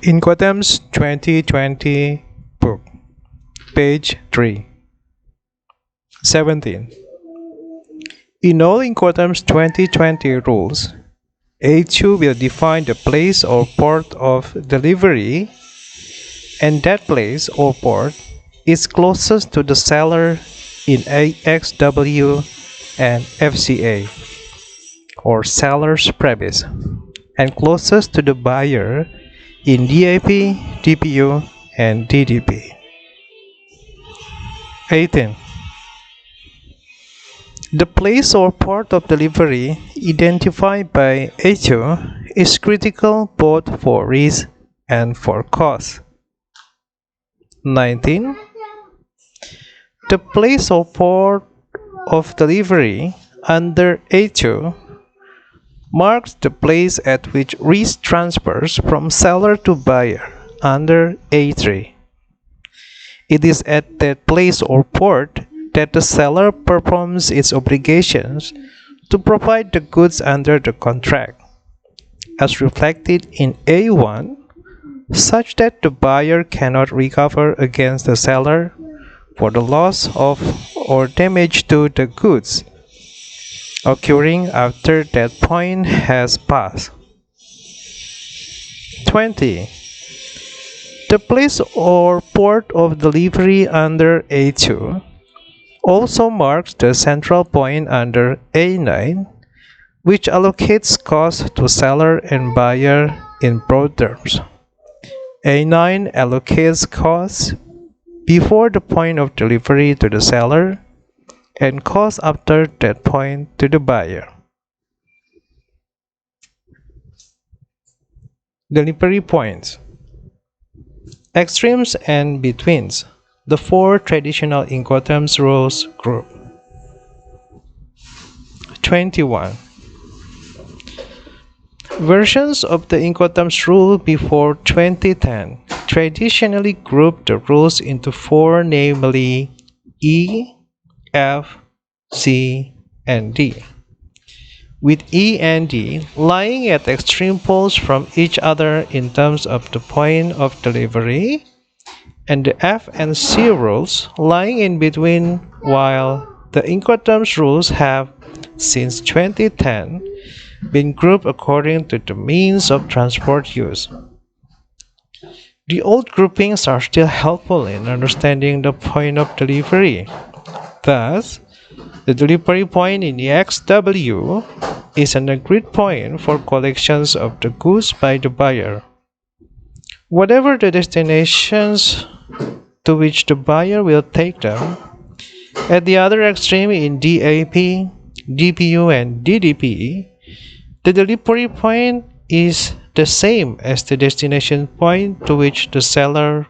Incoterms 2020 book, page 3. 17. In all Incoterms 2020 rules, A2 will define the place or port of delivery, and that place or port is closest to the seller in AXW and FCA, or seller's premise, and closest to the buyer in DAP, DPU, and DDP. 18. The place or port of delivery identified by A2 is critical both for risk and for cost. 19. The place or port of delivery under A2 marks the place at which risk transfers from seller to buyer under A3. It is at that place or port that the seller performs its obligations to provide the goods under the contract, as reflected in A1, such that the buyer cannot recover against the seller for the loss of or damage to the goods occurring after that point has passed. 20. The place or port of delivery under A2 also marks the central point under A9, which allocates cost to seller and buyer in broad terms. A9 allocates costs before the point of delivery to the seller and costs after that point to the buyer. Delivery points. Extremes and betweens. The four traditional Incoterms rules group. 21. Versions of the Incoterms rule before 2010 traditionally grouped the rules into four, namely E, F, C, and D, with E and D lying at extreme poles from each other in terms of the point of delivery, and the F and C rules lying in between, while the Incoterms rules have, since 2010, been grouped according to the means of transport used. The old groupings are still helpful in understanding the point of delivery. Thus, the delivery point in EXW is an agreed point for collections of the goods by the buyer. Whatever the destinations to which the buyer will take them, at the other extreme in DAP, DPU, and DDP, the delivery point is the same as the destination point to which the seller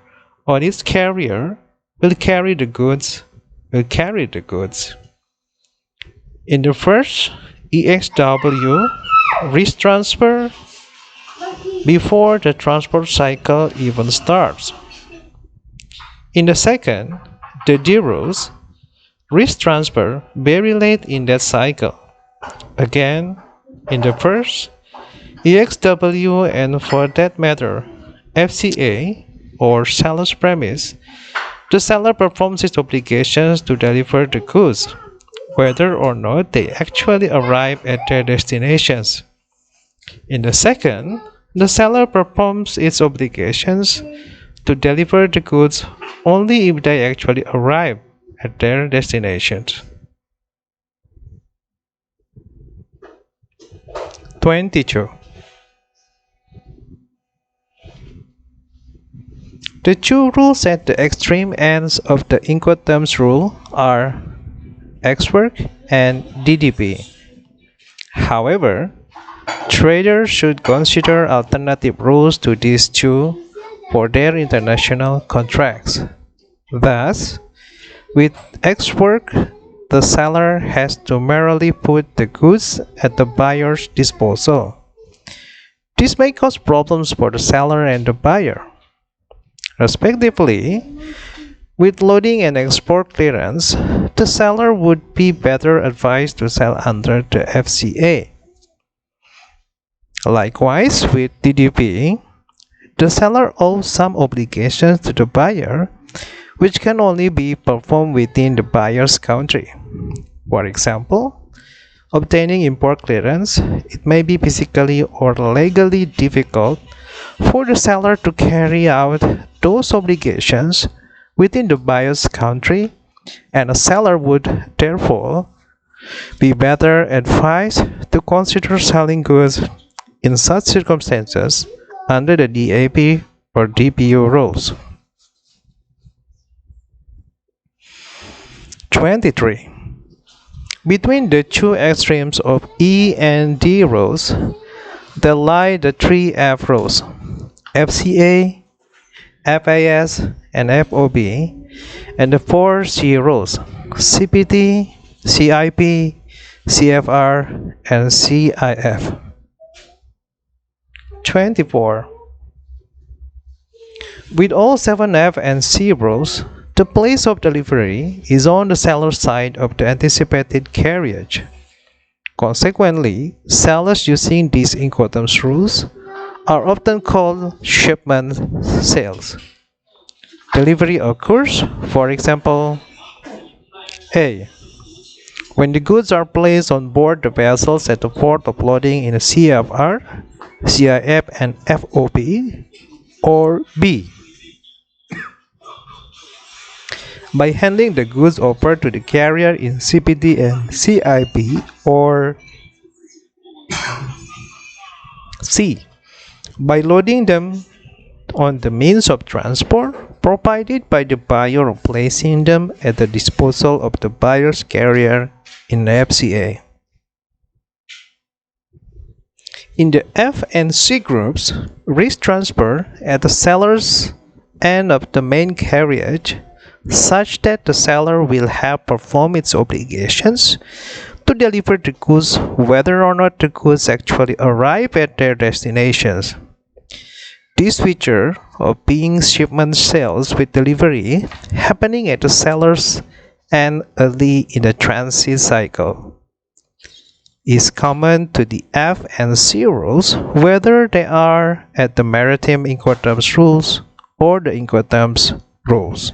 or its carrier will carry the goods. In the first EXW, risk transfer before the transport cycle even starts. In the second, the D rules, risk transfer very late in that cycle. Again, in the first, EXW, and for that matter, FCA, or seller's premise, the seller performs its obligations to deliver the goods, whether or not they actually arrive at their destinations. In the second, the seller performs its obligations to deliver the goods only if they actually arrive at their destinations. 22. The two rules at the extreme ends of the Incoterms rule are XWork and DDP. However, traders should consider alternative rules to these two for their international contracts. Thus, with XWork, the seller has to merely put the goods at the buyer's disposal. This may cause problems for the seller and the buyer. Respectively, with loading and export clearance, the seller would be better advised to sell under the FCA. Likewise, with DDP, the seller owes some obligations to the buyer, which can only be performed within the buyer's country. For example, obtaining import clearance, it may be physically or legally difficult for the seller to carry out those obligations within the buyer's country, and a seller would therefore be better advised to consider selling goods in such circumstances under the DAP or DPU rules. 23. Between the two extremes of E and D rules, there lie the three F rules: FCA, FAS, and FOB, and the four C rules: CPT, CIP, CFR, and CIF. 24. With all 7F and C rules, the place of delivery is on the seller's side of the anticipated carriage. Consequently, sellers using these Incoterms rules are often called shipment sales. Delivery occurs, for example, A. When the goods are placed on board the vessels at the port of loading in a CFR, CIF, and FOB, or B. By handing the goods over to the carrier in CPT and CIP, or C. By loading them on the means of transport provided by the buyer or placing them at the disposal of the buyer's carrier in the FCA. In the F and C groups, risk transfer at the seller's end of the main carriage, such that the seller will have performed its obligations to deliver the goods whether or not the goods actually arrive at their destinations. This feature of being shipment sales with delivery happening at the seller's end early in the transit cycle is common to the F and C rules, whether they are at the Maritime Incoterms rules or the Incoterms rules.